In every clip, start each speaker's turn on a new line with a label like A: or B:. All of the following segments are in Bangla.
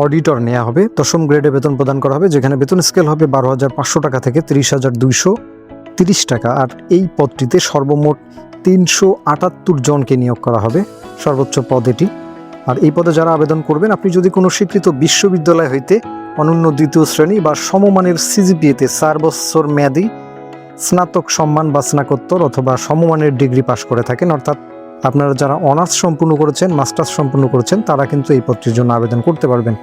A: অডিটর নেওয়া হবে। 10ম গ্রেডে বেতন প্রদান করা হবে, যেখানে বেতন স্কেল হবে 12,500 টাকা থেকে 30,230 টাকা। আর এই পদটিতে সর্বমোট 378 জনকে নিয়োগ করা হবে, সর্বোচ্চ পদ এটি। আর এই পদে যারা আবেদন করবেন, আপনি যদি কোনো স্বীকৃত বিশ্ববিদ্যালয় হইতে অনন্য 2য় শ্রেণী বা সমমানের সিজিপিএতে 4 বছর মেয়াদী স্নাতক সম্মান বা স্নাতকোত্তর অথবা সমমানের ডিগ্রি পাশ করে থাকেন, অর্থাৎ আপনারা যারা অনার্স সম্পূর্ণ করেছেন, মাস্টার্স সম্পূর্ণ করেছেন, তারা কিন্তু এই পদটির জন্য আবেদন করতে পারবেন।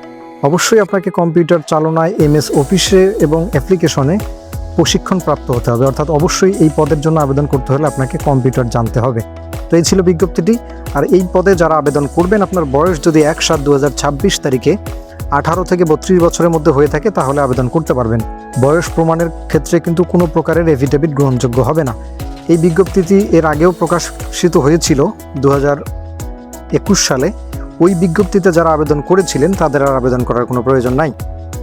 A: অবশ্যই আপনাকে কম্পিউটার চালনায়, এমএস অফিসে এবং অ্যাপ্লিকেশনে প্রশিক্ষণ প্রাপ্ত হতে হবে, অর্থাৎ অবশ্যই এই পদের জন্য আবেদন করতে হলে আপনাকে কম্পিউটার জানতে হবে। তো এই ছিল বিজ্ঞপ্তিটি। আর এই পদে যারা আবেদন করবেন, আপনার বয়স যদি 1/7/2026 তারিখে 18 থেকে 32 বছরের মধ্যে হয়ে থাকে, তাহলে আবেদন করতে পারবেন। বয়স প্রমাণের ক্ষেত্রে কিন্তু কোনো প্রকারের এফিডেভিট গ্রহণযোগ্য হবে না। এই বিজ্ঞপ্তিটি এর আগেও প্রকাশিত হয়েছিল 2021 সালে। ওই বিজ্ঞপ্তিতে যারা আবেদন করেছিলেন তাদের আর আবেদন করার কোনো প্রয়োজন নাই।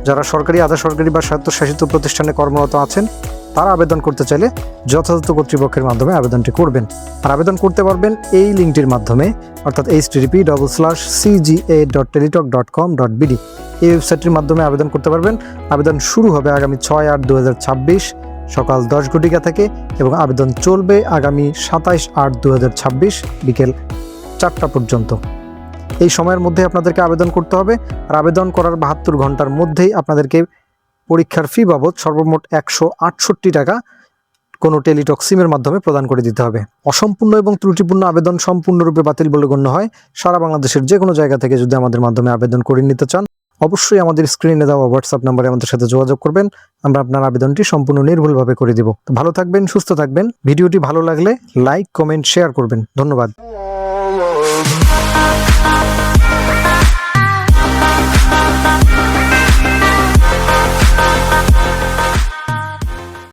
A: যারা সরকারি, আধা সরকারি বা স্বায়ত্তশাসিত প্রতিষ্ঠানে কর্মরত আছেন, তারা আবেদন করতে চাইলে যথাযথ কর্তৃপক্ষের মাধ্যমে আবেদনটি করবেন। আর আবেদন করতে পারবেন এই লিঙ্কটির মাধ্যমে, অর্থাৎ http://cga.teletalk.com.bd। এই ওয়েবসাইটটির মাধ্যমে আবেদন করতে পারবেন। আবেদন শুরু হবে আগামী 6/8/2026 সকাল 10 ঘটিকা থেকে এবং আবেদন চলবে আগামী 27/8/2026 বিকেল 4টা পর্যন্ত। এই সময়ের মধ্যে আপনাদেরকে আবেদন করতে হবে। আর আবেদন করার 72 ঘন্টার মধ্যেই আপনাদেরকে পরীক্ষার ফি বাবদ সর্বমোট 168 টাকা কোনো টেলিটক সিমের মাধ্যমে প্রদান করে দিতে হবে। অসম্পূর্ণ এবং ত্রুটিপূর্ণ আবেদন সম্পূর্ণরূপে বাতিল বলে গণ্য হয়। সারা বাংলাদেশের যে কোনো জায়গা থেকে যদি আমাদের মাধ্যমে আবেদন করে নিতে চান, অবশ্যই আমাদের স্ক্রিনে দেওয়া হোয়াটসঅ্যাপ নম্বরে আমাদের সাথে যোগাযোগ করবেন। আমরা আপনার আবেদনটি সম্পূর্ণ নির্ভুলভাবে করে দিব। তো ভালো থাকবেন, সুস্থ থাকবেন। ভিডিওটি ভালো লাগলে লাইক, কমেন্ট, শেয়ার করবেন। ধন্যবাদ।